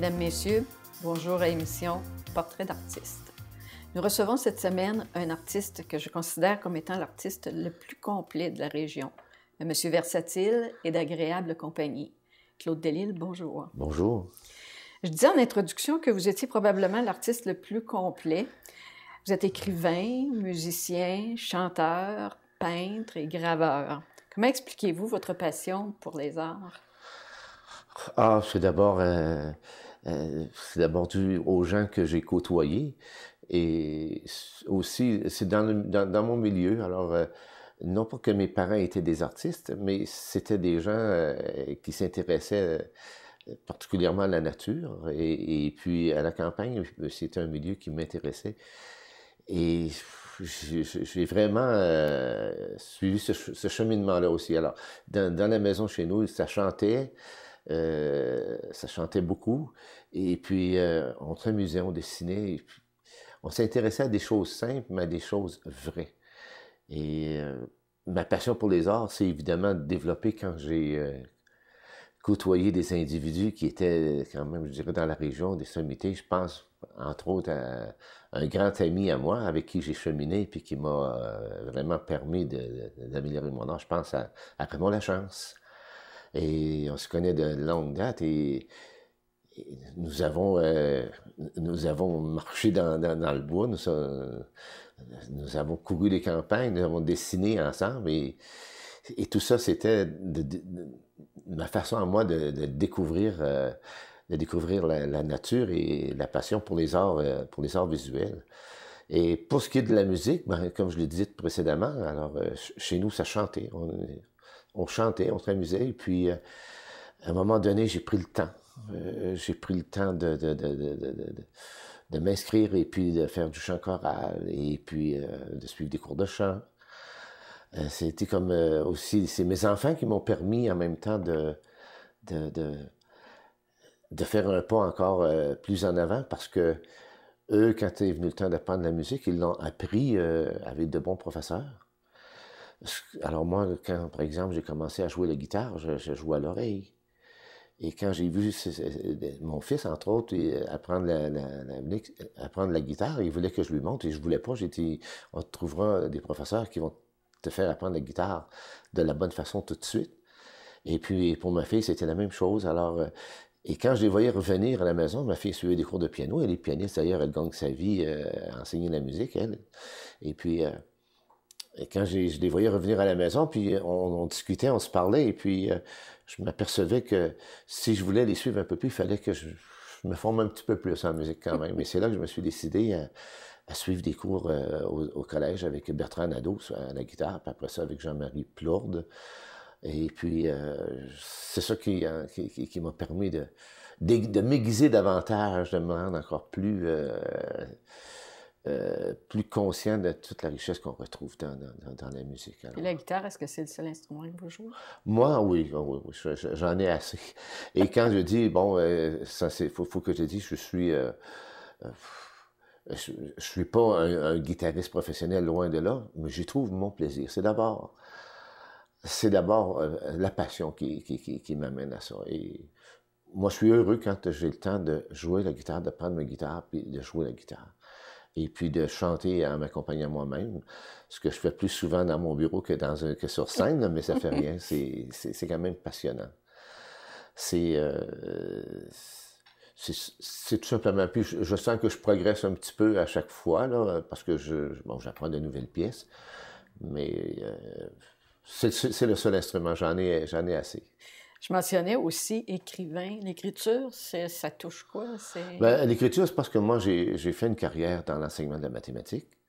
Mesdames, Messieurs, bonjour à l'émission Portrait d'artiste. Nous recevons cette semaine un artiste que je considère comme étant l'artiste le plus complet de la région. Un monsieur versatile et d'agréable compagnie. Claude Delisle, bonjour. Bonjour. Je disais en introduction que vous étiez probablement l'artiste le plus complet. Vous êtes écrivain, musicien, chanteur, peintre et graveur. Comment expliquez-vous votre passion pour les arts? C'est d'abord dû aux gens que j'ai côtoyés et aussi c'est dans mon milieu. Alors, non pas que mes parents étaient des artistes, mais c'était des gens qui s'intéressaient particulièrement à la nature et puis à la campagne. C'était un milieu qui m'intéressait et j'ai vraiment suivi ce cheminement-là aussi. Alors, dans la maison chez nous, ça chantait beaucoup. Et puis, on s'amusait, on dessinait. Et puis, on s'intéressait à des choses simples, mais à des choses vraies. Et ma passion pour les arts s'est évidemment développée quand j'ai côtoyé des individus qui étaient quand même, je dirais, dans la région, des sommités. Je pense, entre autres, à un grand ami à moi avec qui j'ai cheminé puis qui m'a vraiment permis d'améliorer mon art. Je pense à Raymond Lachance. Et on se connaît de longue date et nous avons marché dans le bois, nous avons couru les campagnes, nous avons dessiné ensemble et tout ça, c'était ma façon à moi de découvrir la nature et la passion pour les arts visuels. Et pour ce qui est de la musique, comme je l'ai dit précédemment, alors chez nous, ça chantait. On chantait, on s'amusait, et puis à un moment donné, j'ai pris le temps. J'ai pris le temps de m'inscrire et puis de faire du chant choral et puis de suivre des cours de chant. C'était comme aussi, c'est mes enfants qui m'ont permis en même temps de faire un pas encore plus en avant parce que eux, quand est venu le temps d'apprendre la musique, ils l'ont appris avec de bons professeurs. Alors moi, quand, par exemple, j'ai commencé à jouer la guitare, je jouais à l'oreille. Et quand j'ai vu mon fils, entre autres, apprendre la guitare, il voulait que je lui montre et je voulais pas. On trouvera des professeurs qui vont te faire apprendre la guitare de la bonne façon tout de suite. Et puis, pour ma fille, c'était la même chose. Alors, et quand je les voyais revenir à la maison, ma fille suivait des cours de piano. Elle est pianiste, d'ailleurs, elle gagne sa vie à enseigner la musique, elle. Et puis... Et quand je les voyais revenir à la maison, puis on discutait, on se parlait, et puis je m'apercevais que si je voulais les suivre un peu plus, il fallait que je me forme un petit peu plus en musique quand même. Et c'est là que je me suis décidé à suivre des cours au collège avec Bertrand Nadeau à la guitare, puis après ça avec Jean-Marie Plourde. Et puis c'est ça qui m'a permis de m'aiguiser davantage, de me rendre encore plus conscient de toute la richesse qu'on retrouve dans la musique. Alors. Et la guitare, est-ce que c'est le seul instrument que vous jouez? Moi, oui, j'en ai assez. Et quand je dis, bon, faut que je dise, je suis pas un guitariste professionnel, loin de là, mais j'y trouve mon plaisir. C'est d'abord la passion qui m'amène à ça. Et moi, je suis heureux quand j'ai le temps de jouer la guitare, de prendre ma guitare puis de jouer la guitare. Et puis de chanter en m'accompagnant moi-même, ce que je fais plus souvent dans mon bureau que sur scène, mais ça fait rien, c'est quand même passionnant. C'est tout simplement, puis je sens que je progresse un petit peu à chaque fois, là, parce que j'apprends de nouvelles pièces, mais c'est le seul instrument, j'en ai assez. Je mentionnais aussi écrivain. L'écriture, ça touche quoi? L'écriture, c'est parce que moi, j'ai fait une carrière dans l'enseignement de la mathématique.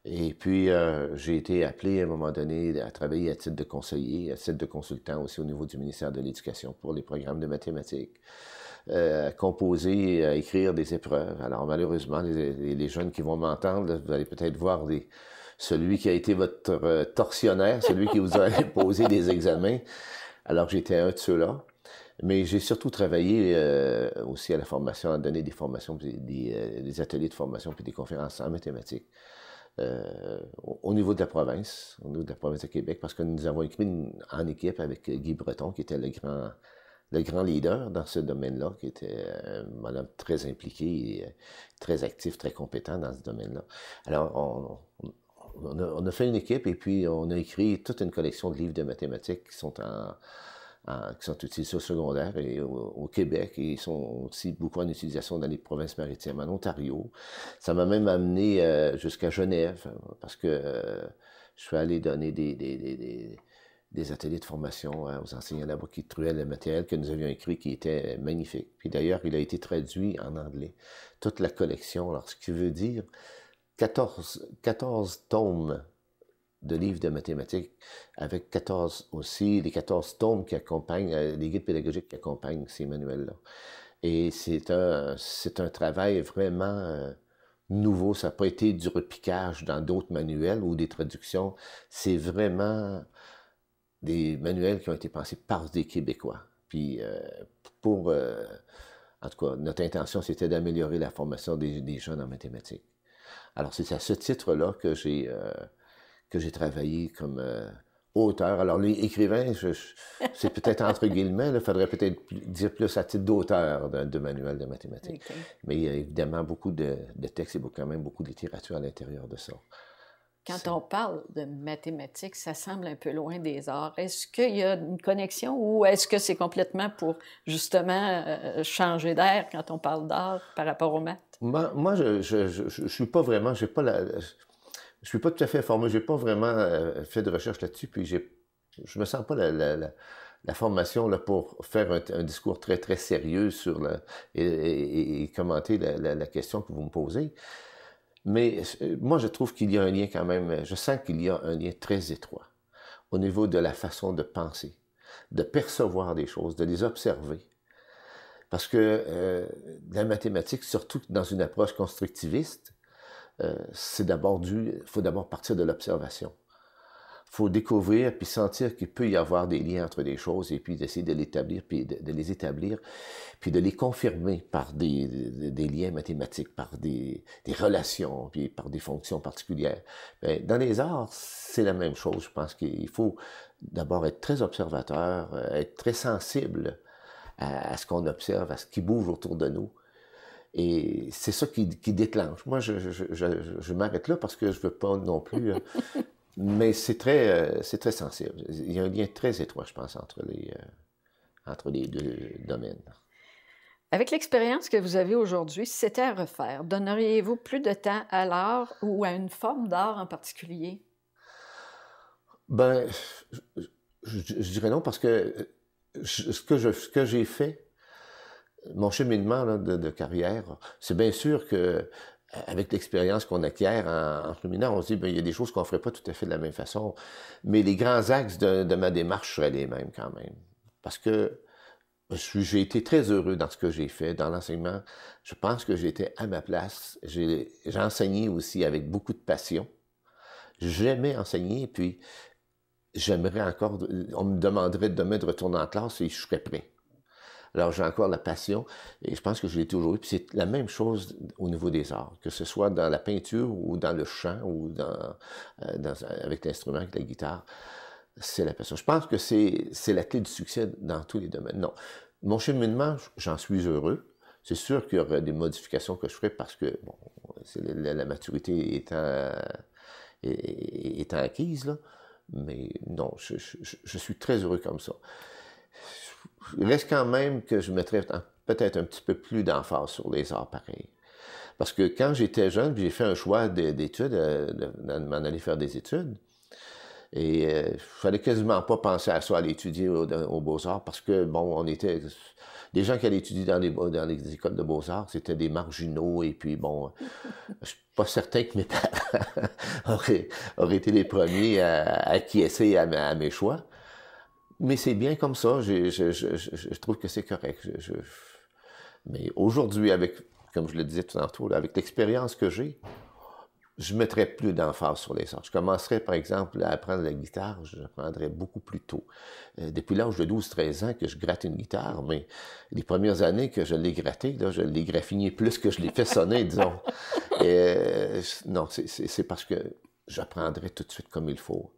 Et puis, j'ai été appelé à un moment donné à travailler à titre de conseiller, à titre de consultant aussi au niveau du ministère de l'Éducation pour les programmes de mathématiques, à composer, à écrire des épreuves. Alors, malheureusement, les jeunes qui vont m'entendre, vous allez peut-être voir celui qui a été votre tortionnaire, celui qui vous a imposé des examens. Alors, j'étais un de ceux-là. Mais j'ai surtout travaillé aussi à la formation, à donner des formations, des ateliers de formation puis des conférences en mathématiques au niveau de la province, au niveau de la province de Québec, parce que nous avons écrit en équipe avec Guy Breton, qui était le le grand leader dans ce domaine-là, qui était un bonhomme très impliqué, et très actif, très compétent dans ce domaine-là. Alors, on a fait une équipe et puis on a écrit toute une collection de livres de mathématiques qui sont qui sont utilisés au secondaire et au Québec, et ils sont aussi beaucoup en utilisation dans les provinces maritimes, en Ontario. Ça m'a même amené jusqu'à Genève, parce que je suis allé donner des ateliers de formation aux enseignants là-bas qui trouvaient le matériel que nous avions écrit qui était magnifique. Puis d'ailleurs, il a été traduit en anglais, toute la collection, alors ce qui veut dire 14 tomes de livres de mathématiques, avec 14 aussi, les 14 tomes qui accompagnent, les guides pédagogiques qui accompagnent ces manuels-là. Et c'est un travail vraiment nouveau. Ça n'a pas été du repiquage dans d'autres manuels ou des traductions. C'est vraiment des manuels qui ont été pensés par des Québécois. Puis en tout cas, notre intention, c'était d'améliorer la formation des jeunes en mathématiques. Alors, c'est à ce titre-là que j'ai travaillé comme auteur. Alors, l'écrivain, c'est peut-être entre guillemets, il faudrait peut-être dire plus à titre d'auteur de manuel de mathématiques. Okay. Mais il y a évidemment beaucoup de textes et quand même beaucoup de littérature à l'intérieur de ça. Quand on parle de mathématiques, ça semble un peu loin des arts. Est-ce qu'il y a une connexion ou est-ce que c'est complètement pour, justement, changer d'air quand on parle d'art par rapport aux maths? Moi, je suis pas vraiment, je suis pas tout à fait informé, j'ai pas vraiment fait de recherche là-dessus, puis je me sens pas la formation là, pour faire un discours très, très sérieux sur et commenter la question que vous me posez. Mais moi, je trouve qu'il y a un lien quand même, je sens qu'il y a un lien très étroit au niveau de la façon de penser, de percevoir des choses, de les observer. Parce que la mathématique, surtout dans une approche constructiviste, faut d'abord partir de l'observation. Il faut découvrir puis sentir qu'il peut y avoir des liens entre des choses et puis d'essayer de l'établir, puis de les établir, puis de les confirmer par des liens mathématiques, par des relations, puis par des fonctions particulières. Bien, dans les arts, c'est la même chose. Je pense qu'il faut d'abord être très observateur, être très sensible à ce qu'on observe, à ce qui bouge autour de nous. Et c'est ça qui déclenche. Moi, je m'arrête là parce que je veux pas non plus... mais c'est très sensible. Il y a un lien très étroit, je pense, entre les deux domaines. Avec l'expérience que vous avez aujourd'hui, si c'était à refaire, donneriez-vous plus de temps à l'art ou à une forme d'art en particulier? Ben, je dirais non parce que ce que j'ai fait, mon cheminement là, de carrière, c'est bien sûr que avec l'expérience qu'on acquiert en cheminant, on se dit, bien, il y a des choses qu'on ne ferait pas tout à fait de la même façon. Mais les grands axes de ma démarche seraient les mêmes quand même. Parce que j'ai été très heureux dans ce que j'ai fait, dans l'enseignement. Je pense que j'étais à ma place. J'ai enseigné aussi avec beaucoup de passion. J'aimais enseigner, puis j'aimerais encore... On me demanderait demain de retourner en classe et je serais prêt. Alors, j'ai encore la passion et je pense que je l'ai toujours eu. Puis c'est la même chose au niveau des arts, que ce soit dans la peinture ou dans le chant ou avec l'instrument, avec la guitare. C'est la passion. Je pense que c'est la clé du succès dans tous les domaines. Non. Mon cheminement, j'en suis heureux. C'est sûr qu'il y aura des modifications que je ferai parce que bon, la maturité étant acquise, là. Mais non, je suis très heureux comme ça. Il reste quand même que je mettrais peut-être un petit peu plus d'emphase sur les arts pareil. Parce que quand j'étais jeune, j'ai fait un choix d'études, de m'en aller faire des études. Et il fallait quasiment pas penser à ça, aller étudier aux Beaux-Arts, parce que, bon, on était... Des gens qui allaient étudier dans les écoles de Beaux-Arts, c'était des marginaux, et puis, bon, je suis pas certain que mes parents auraient été les premiers à acquiescer à mes choix. Mais c'est bien comme ça, je trouve que c'est correct. Mais aujourd'hui, comme je le disais tout tantôt, avec l'expérience que j'ai, je mettrais plus d'emphase sur les arts. Je commencerais, par exemple, à apprendre la guitare, je l'apprendrais beaucoup plus tôt. Depuis l'âge de 12-13 ans que je gratte une guitare, mais les premières années que je l'ai grattée, là, je l'ai graffiné plus que je l'ai fait sonner, disons. Non, c'est parce que j'apprendrais tout de suite comme il faut,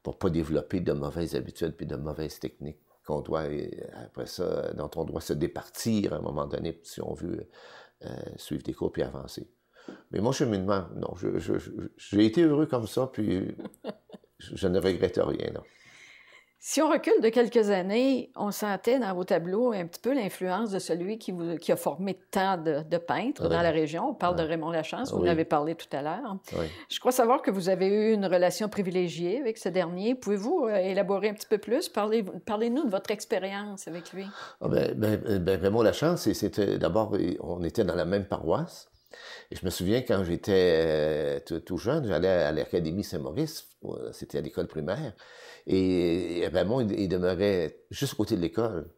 pour pas développer de mauvaises habitudes puis de mauvaises techniques qu'on doit, après ça, dont on doit se départir à un moment donné si on veut suivre des cours puis avancer. Mais mon cheminement, non, j'ai été heureux comme ça, puis je ne regrette rien, non. Si on recule de quelques années, on sentait dans vos tableaux un petit peu l'influence de celui qui a formé tant de peintres dans la région. On parle de Raymond Lachance, vous en avez parlé tout à l'heure. Oui. Je crois savoir que vous avez eu une relation privilégiée avec ce dernier. Pouvez-vous élaborer un petit peu plus? Parlez-nous de votre expérience avec lui. Ah Raymond Lachance, c'était d'abord, on était dans la même paroisse. Et je me souviens quand j'étais tout jeune, j'allais à l'Académie Saint-Maurice, c'était à l'école primaire, et Raymond, il demeurait juste à côté de l'école.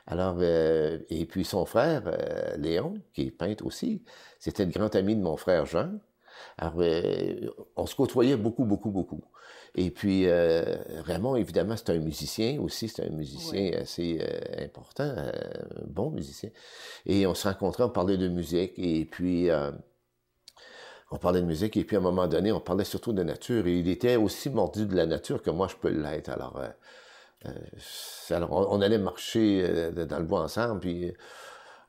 Alors, et puis son frère, Léon, qui est peintre aussi, c'était le grand ami de mon frère Jean. Alors, on se côtoyait beaucoup, beaucoup, beaucoup. Et puis, Raymond, évidemment, c'est un musicien aussi, c'est un musicien assez important, un bon musicien. Et on se rencontrait, on parlait de musique, et puis on parlait de musique, et puis à un moment donné, on parlait surtout de nature, et il était aussi mordu de la nature que moi, je peux l'être. Alors, on allait marcher dans le bois ensemble, puis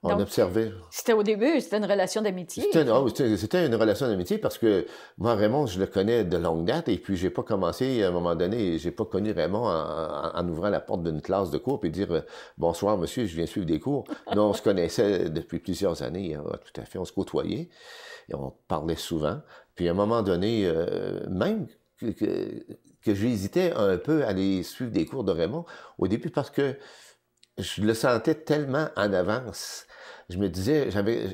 on observait. C'était au début, c'était une relation d'amitié. C'était une relation d'amitié parce que moi, Raymond, je le connais de longue date et puis j'ai pas commencé à un moment donné, j'ai pas connu Raymond en ouvrant la porte d'une classe de cours et dire bonsoir monsieur, je viens suivre des cours. Non, on se connaissait depuis plusieurs années, tout à fait, on se côtoyait et on parlait souvent. Puis à un moment donné, même que j'hésitais un peu à aller suivre des cours de Raymond au début parce que je le sentais tellement en avance. Je me disais,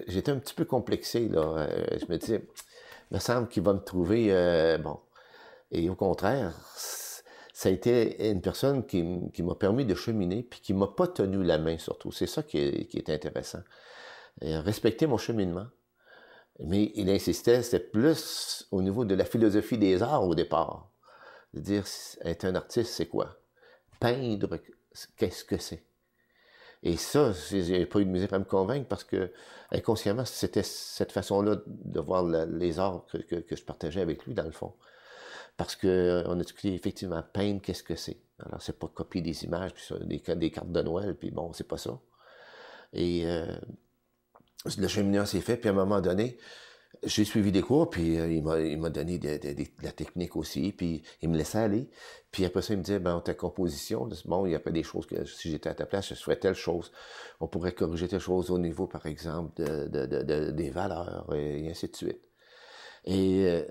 j'étais un petit peu complexé, là. Je me disais, il me semble qu'il va me trouver bon. Et au contraire, ça a été une personne qui m'a permis de cheminer, puis qui m'a pas tenu la main, surtout. C'est ça qui est intéressant. Respecter mon cheminement. Mais il insistait, c'était plus au niveau de la philosophie des arts au départ. De dire, être un artiste, c'est quoi? Peindre, qu'est-ce que c'est? Et ça, j'ai pas eu de misère à me convaincre parce que, inconsciemment, c'était cette façon-là de voir les arts que je partageais avec lui, dans le fond. Parce que on a discuté, effectivement, peindre, qu'est-ce que c'est? Alors, c'est pas copier des images, puis des cartes de Noël, puis bon, c'est pas ça. Et le cheminement s'est fait, puis à un moment donné, j'ai suivi des cours, puis il m'a donné de la technique aussi, puis il me laissait aller. Puis après ça, il me disait, ben, ta composition, bon, il y a pas des choses que, si j'étais à ta place, je ferais telle chose. On pourrait corriger telle chose au niveau, par exemple, des valeurs, et ainsi de suite. Et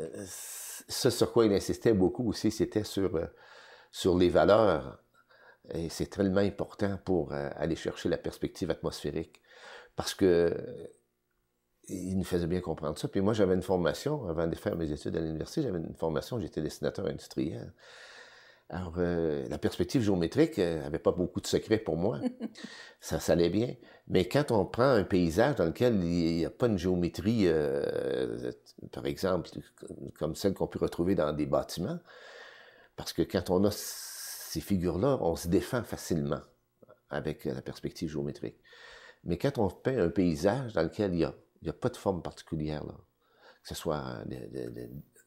ce sur quoi il insistait beaucoup aussi, c'était sur les valeurs. Et c'est tellement important pour aller chercher la perspective atmosphérique. Parce que il nous faisait bien comprendre ça. Puis moi, j'avais une formation, avant de faire mes études à l'université, j'avais une formation, j'étais dessinateur industriel. Alors, la perspective géométrique n'avait pas beaucoup de secrets pour moi. Ça allait bien. Mais quand on prend un paysage dans lequel il n'y a pas une géométrie, par exemple, comme celle qu'on peut retrouver dans des bâtiments, parce que quand on a ces figures-là, on se défend facilement avec la perspective géométrique. Mais quand on peint un paysage dans lequel il n'y a pas de forme particulière, là. Que ce soit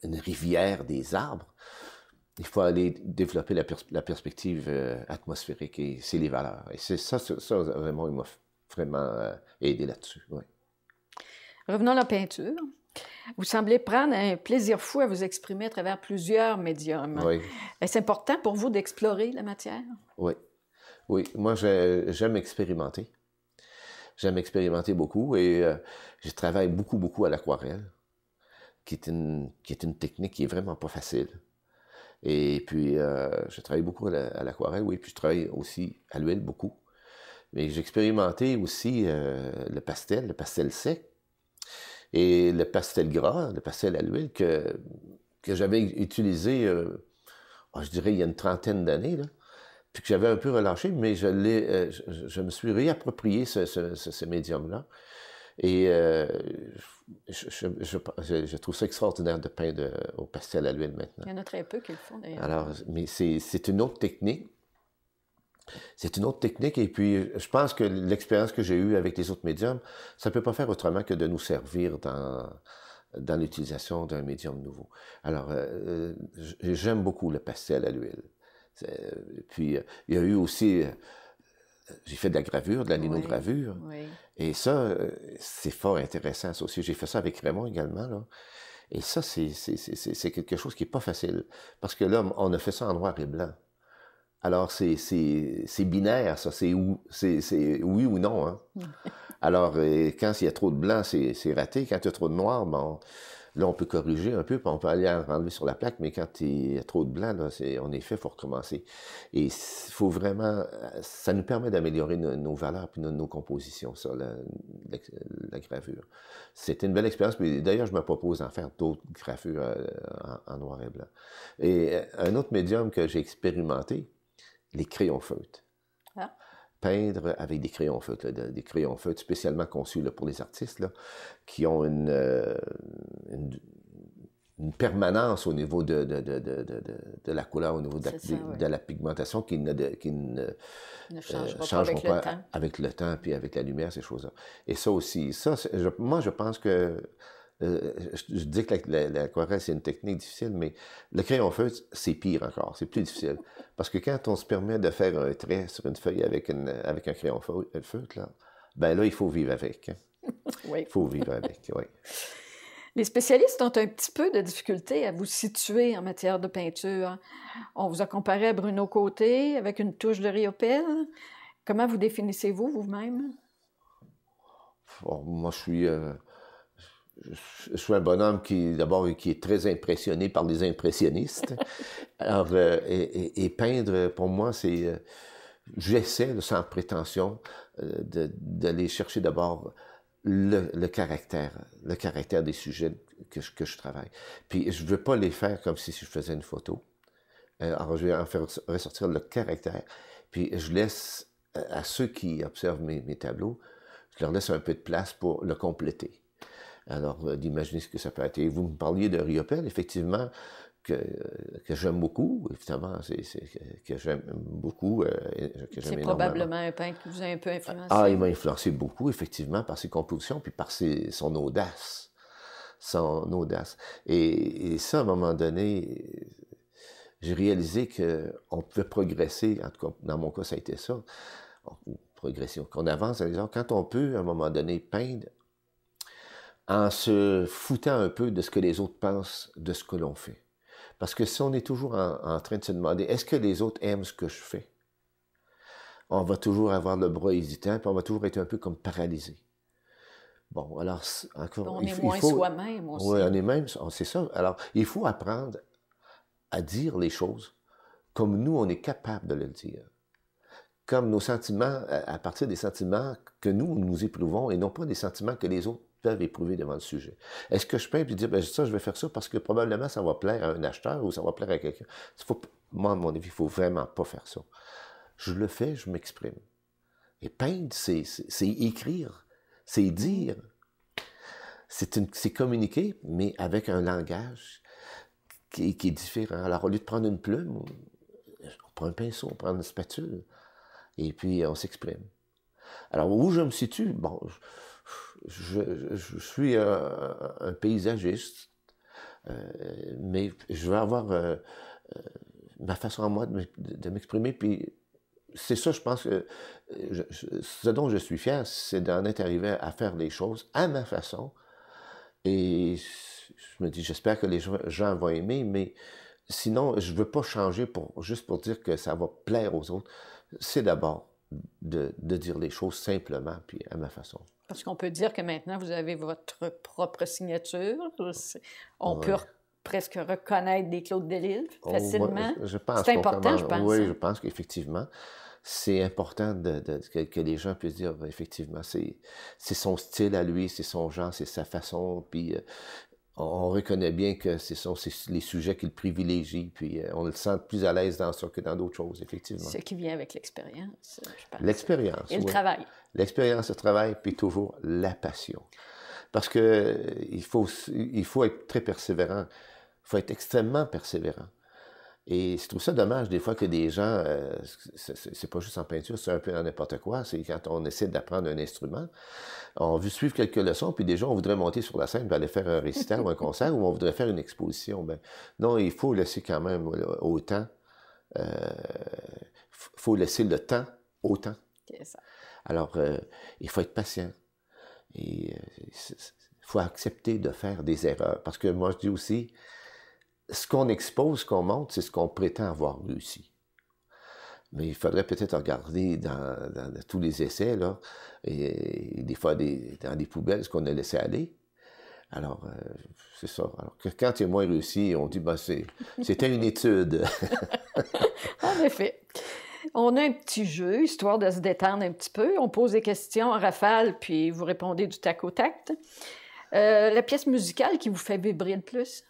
une rivière, des arbres, il faut aller développer la perspective atmosphérique et c'est les valeurs. Et c'est ça vraiment, il m'a vraiment aidé là-dessus. Oui. Revenons à la peinture. Vous semblez prendre un plaisir fou à vous exprimer à travers plusieurs médiums. Oui. Est-ce important pour vous d'explorer la matière? Oui. Oui. Moi, j'aime expérimenter. J'aime expérimenter beaucoup et je travaille beaucoup, beaucoup à l'aquarelle, qui est une technique qui est vraiment pas facile. Et puis, je travaille beaucoup à l'aquarelle, oui, puis je travaille aussi à l'huile beaucoup. Mais j'ai expérimenté aussi le pastel sec et le pastel gras, le pastel à l'huile que j'avais utilisé, je dirais, il y a une trentaine d'années, là. Puis que j'avais un peu relâché, mais je me suis réapproprié ce médium-là. Et je trouve ça extraordinaire de peindre au pastel à l'huile maintenant. Il y en a très peu qui le font, d'ailleurs. Alors, mais c'est une autre technique. C'est une autre technique, et puis je pense que l'expérience que j'ai eue avec les autres médiums, ça ne peut pas faire autrement que de nous servir dans l'utilisation d'un médium nouveau. Alors, j'aime beaucoup le pastel à l'huile. Puis, il y a eu aussi j'ai fait de la gravure, de la linogravure. Oui. Et ça, c'est fort intéressant, ça aussi. J'ai fait ça avec Raymond également, là. Et ça, c'est quelque chose qui n'est pas facile. Parce que là, on a fait ça en noir et blanc. Alors, c'est binaire, ça. C'est oui ou non, hein. Alors, quand il y a trop de blanc, c'est raté. Quand il y a trop de noir, bon, là, on peut corriger un peu, puis on peut aller enlever sur la plaque, mais quand il y a trop de blanc, là, en effet, il faut recommencer. Et il faut vraiment... Ça nous permet d'améliorer nos valeurs puis nos compositions, ça, la gravure. C'était une belle expérience, puis d'ailleurs, je me propose d'en faire d'autres gravures en noir et blanc. Et un autre médium que j'ai expérimenté, les crayons feutres. Ah. Peindre avec des crayons feutres, là, des crayons feutres spécialement conçus là, pour les artistes, là, qui ont une permanence au niveau de la couleur, au niveau de la pigmentation qui ne changera pas avec le temps puis avec la lumière, ces choses-là. Et ça aussi, moi je pense que je dis que l'aquarelle, c'est une technique difficile, mais le crayon feutre, c'est pire encore, c'est plus difficile. Parce que quand on se permet de faire un trait sur une feuille avec un crayon feutre, là, ben là, il faut vivre avec. Hein. Oui. Il faut vivre avec, oui. Les spécialistes ont un petit peu de difficulté à vous situer en matière de peinture. On vous a comparé à Bruno Côté avec une touche de Riopelle. Comment vous définissez-vous vous-même? Bon, moi, je suis un bonhomme qui est très impressionné par les impressionnistes. Alors, et peindre, pour moi, c'est... j'essaie, sans prétention, d'aller chercher d'abord le caractère des sujets que je travaille. Puis, je ne veux pas les faire comme si je faisais une photo. Alors, je vais en faire ressortir le caractère. Puis, je laisse à ceux qui observent mes tableaux, je leur laisse un peu de place pour le compléter. Alors, d'imaginer ce que ça peut être. Et vous me parliez de Riopelle, effectivement, que j'aime beaucoup, évidemment, que j'aime beaucoup. C'est probablement un peintre qui vous a un peu influencé. Ah, il m'a influencé beaucoup, effectivement, par ses compositions, puis par son audace. Son audace. Et ça, à un moment donné, j'ai réalisé qu'on pouvait progresser, en tout cas, dans mon cas, ça a été ça, progression, qu'on avance, quand on peut, à un moment donné, peindre, en se foutant un peu de ce que les autres pensent de ce que l'on fait. Parce que si on est toujours en train de se demander, est-ce que les autres aiment ce que je fais? On va toujours avoir le bras hésitant, puis on va toujours être un peu comme paralysé. Bon, alors, encore... On est moins soi-même aussi. Oui, on est même, c'est ça. Alors, il faut apprendre à dire les choses comme nous, on est capable de le dire. Comme nos sentiments, à partir des sentiments que nous éprouvons, et non pas des sentiments que les autres peuvent éprouver devant le sujet. Est-ce que je peins et dire, ben ça, je vais faire ça parce que probablement ça va plaire à un acheteur ou ça va plaire à quelqu'un? Moi, à mon avis, il ne faut vraiment pas faire ça. Je le fais, je m'exprime. Et peindre, c'est écrire, c'est dire. C'est communiquer, mais avec un langage qui est différent. Alors, au lieu de prendre une plume, on prend un pinceau, on prend une spatule, et puis on s'exprime. Alors, où je me situe? Bon, je suis un paysagiste, mais je vais avoir ma façon à moi de m'exprimer, puis c'est ça, je pense que ce dont je suis fier, c'est d'en être arrivé à faire les choses à ma façon, et je me dis, j'espère que les gens vont aimer, mais sinon, je ne veux pas changer juste pour dire que ça va plaire aux autres. C'est d'abord de dire les choses simplement, puis à ma façon. Parce qu'on peut dire que maintenant, vous avez votre propre signature. On peut presque reconnaître des Claude Delisle facilement. C'est important, je pense. Oui, je pense qu'effectivement, c'est important que les gens puissent dire, effectivement, c'est son style à lui, c'est son genre, c'est sa façon, puis on reconnaît bien que ce sont les sujets qu'il privilégie, puis on le sent plus à l'aise dans ça que dans d'autres choses, effectivement. Ce qui vient avec l'expérience, je pense. L'expérience, et le travail. L'expérience, le travail, puis toujours la passion. Parce que il faut être très persévérant. Il faut être extrêmement persévérant. Et je trouve ça dommage des fois que des gens, c'est pas juste en peinture, c'est un peu dans n'importe quoi, c'est quand on essaie d'apprendre un instrument, on veut suivre quelques leçons, puis déjà on voudrait monter sur la scène, puis aller faire un récital ou un concert, ou on voudrait faire une exposition. Ben, non, il faut laisser quand même au temps, faut laisser le temps au temps. C'est ça. Alors, il faut être patient. Et il faut accepter de faire des erreurs. Parce que moi, je dis aussi, ce qu'on expose, ce qu'on montre, c'est ce qu'on prétend avoir réussi. Mais il faudrait peut-être regarder dans tous les essais, là, et des fois dans des poubelles, ce qu'on a laissé aller. Alors, c'est ça. Alors, quand il est moins réussi, on dit, ben, c'était une étude. En effet. On a un petit jeu, histoire de se détendre un petit peu. On pose des questions en rafale, puis vous répondez du tac au tac. La pièce musicale qui vous fait vibrer le plus?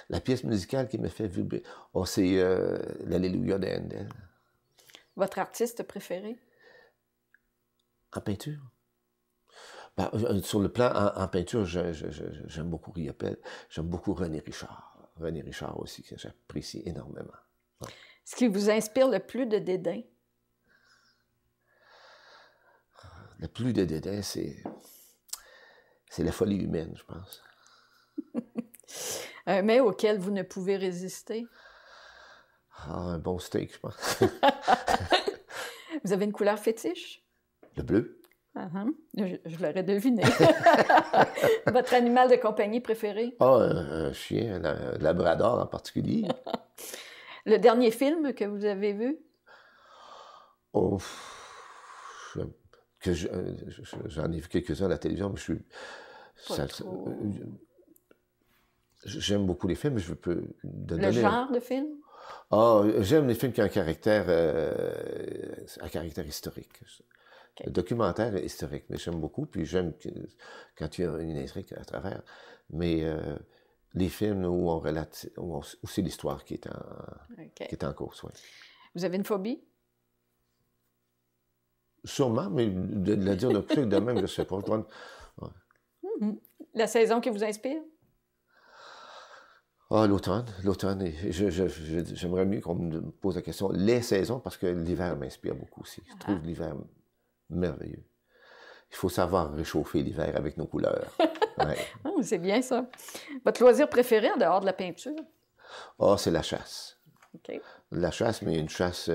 La pièce musicale qui me fait vibrer, c'est l'Alléluia de Handel. Votre artiste préféré? En peinture? Ben, sur le plan, en peinture, j'aime beaucoup Riopelle. J'aime beaucoup René Richard. René Richard aussi, que j'apprécie énormément. Ouais. Ce qui vous inspire le plus de dédain? Le plus de dédain, c'est la folie humaine, je pense. Un mets auquel vous ne pouvez résister? Ah, un bon steak, je pense. Vous avez une couleur fétiche? Le bleu. Je l'aurais deviné. Votre animal de compagnie préféré? Ah, un chien, un labrador en particulier. Le dernier film que vous avez vu? Oh, j'en ai vu quelques-uns à la télévision, mais j'aime beaucoup les films, mais je peux Le genre de film? Ah, j'aime les films qui ont un caractère historique. Okay. Le documentaire est historique, mais j'aime beaucoup, puis j'aime quand il y a une intrigue à travers. Mais les films où on relate, où c'est l'histoire qui est en cause, oui. Vous avez une phobie? Sûrement, mais de la dire de truc de même, je ne sais pas. Ouais. La saison qui vous inspire? Ah, l'automne. J'aimerais mieux qu'on me pose la question les saisons, parce que l'hiver m'inspire beaucoup aussi. Je trouve l'hiver merveilleux. Il faut savoir réchauffer l'hiver avec nos couleurs. Ouais. C'est bien ça. Votre loisir préféré en dehors de la peinture? Ah, c'est la chasse. Okay. La chasse, mais une chasse,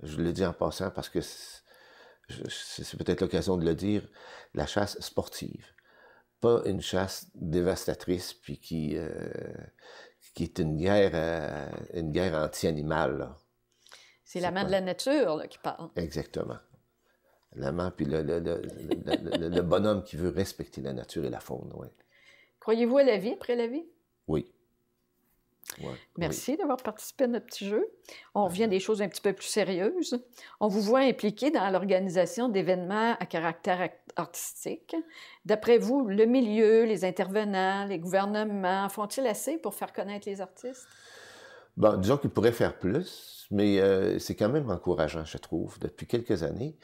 je le dis en passant parce que c'est peut-être l'occasion de le dire, la chasse sportive. Pas une chasse dévastatrice, puis qui est une guerre anti-animale. C'est l'amant de la nature là, qui parle. Exactement. L'amant, puis le bonhomme qui veut respecter la nature et la faune, oui. Croyez-vous à la vie après la vie? Oui. Ouais, Merci d'avoir participé à notre petit jeu. On revient à des choses un petit peu plus sérieuses. On vous voit impliqué dans l'organisation d'événements à caractère artistique. D'après vous, le milieu, les intervenants, les gouvernements font-ils assez pour faire connaître les artistes? Bon, disons qu'ils pourraient faire plus, mais c'est quand même encourageant, je trouve. Depuis quelques années,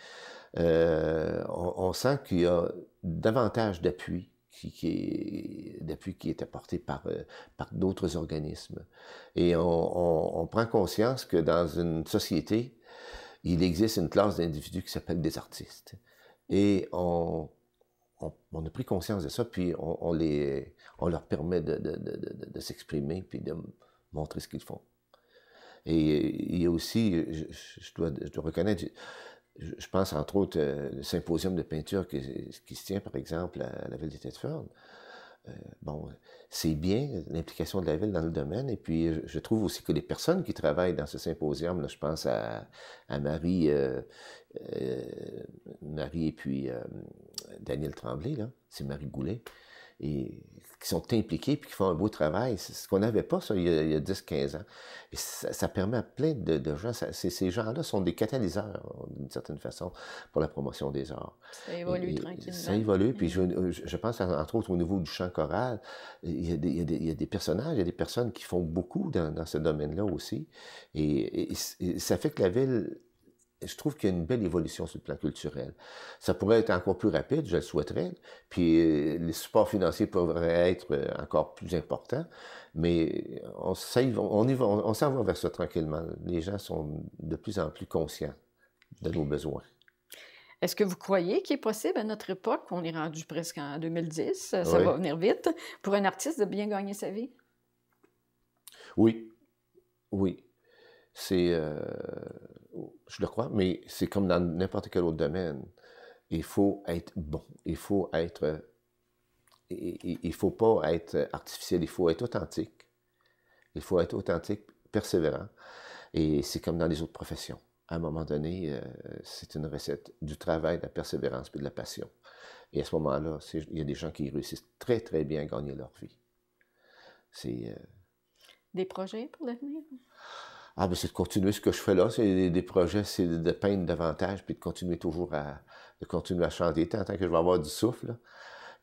on sent qu'il y a davantage d'appui qui est apporté par d'autres organismes. Et on prend conscience que dans une société, il existe une classe d'individus qui s'appelle des artistes. Et on a pris conscience de ça, puis on leur permet de s'exprimer, puis de montrer ce qu'ils font. Et il y a aussi, je dois reconnaître, je pense entre autres le symposium de peinture qui se tient par exemple à la ville des Têtes-Fermes. Bon, c'est bien l'implication de la ville dans le domaine, et puis je trouve aussi que les personnes qui travaillent dans ce symposium, là, je pense à Marie et puis Daniel Tremblay, là, c'est Marie Goulet, et qui sont impliqués puis qui font un beau travail. C'est ce qu'on n'avait pas, ça, il y a 10-15 ans. Et ça permet à plein de gens, ces gens-là sont des catalyseurs, d'une certaine façon, pour la promotion des arts. Ça évolue tranquillement. Ça évolue, puis je pense, entre autres, au niveau du chant choral, il y a des personnages, il y a des personnes qui font beaucoup dans ce domaine-là aussi. Et ça fait que la ville... Je trouve qu'il y a une belle évolution sur le plan culturel. Ça pourrait être encore plus rapide, je le souhaiterais, puis les supports financiers pourraient être encore plus importants, mais on s'en va vers ça tranquillement. Les gens sont de plus en plus conscients de nos besoins. Est-ce que vous croyez qu'il est possible à notre époque, on est rendu presque en 2010, ça va venir vite, pour un artiste de bien gagner sa vie? Oui, oui. je le crois, mais c'est comme dans n'importe quel autre domaine. Il faut être bon. Il faut pas être artificiel. Il faut être authentique. Il faut être authentique, persévérant. Et c'est comme dans les autres professions. À un moment donné, c'est une recette du travail, de la persévérance et de la passion. Et à ce moment-là, il y a des gens qui réussissent très, très bien à gagner leur vie. Des projets pour l'avenir? Ah, ben c'est de continuer ce que je fais là. C'est des projets, c'est de peindre davantage, puis de continuer toujours à chanter tant que je vais avoir du souffle, là.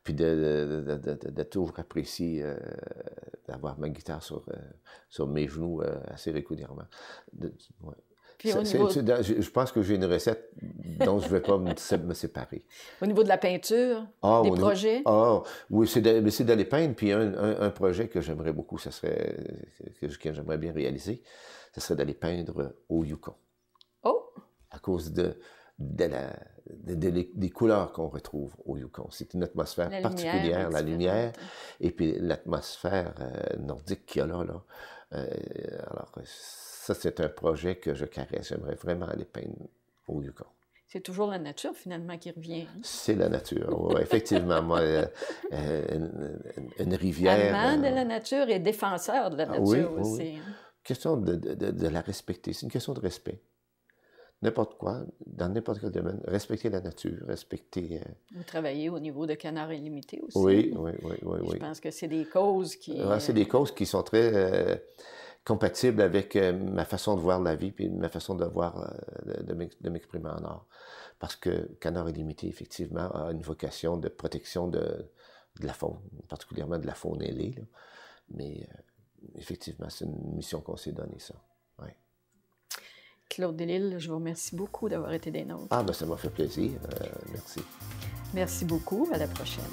Puis de toujours apprécier d'avoir ma guitare sur mes genoux assez régulièrement. Ouais. Puis je pense que j'ai une recette dont je ne vais pas me séparer. Au niveau de la peinture, des projets? Oui, c'est d'aller peindre. Puis un projet que j'aimerais beaucoup, que j'aimerais bien réaliser, ce serait d'aller peindre au Yukon. Oh! À cause des couleurs qu'on retrouve au Yukon. C'est une atmosphère particulière, la lumière, et puis l'atmosphère nordique qu'il y a là. Alors, ça, c'est un projet que je caresse. J'aimerais vraiment aller peindre au Yukon. C'est toujours la nature, finalement, qui revient. C'est la nature, oui, effectivement. Moi, une rivière... Amant de la nature et défenseur de la nature aussi. Oui. Question de la respecter. C'est une question de respect. N'importe quoi, dans n'importe quel domaine, respecter la nature, respecter... Vous travaillez au niveau de Canard Illimité aussi. Oui. Je pense que c'est des causes qui... c'est des causes qui sont très compatibles avec ma façon de voir la vie et ma façon de voir, de m'exprimer en art. Parce que Canard Illimité, effectivement, a une vocation de protection de la faune, particulièrement de la faune ailée, là. Mais effectivement, c'est une mission qu'on s'est donnée, ça. Oui. Claude Delisle, je vous remercie beaucoup d'avoir été des nôtres. Ah, ben ça m'a fait plaisir. Merci. Merci beaucoup. À la prochaine.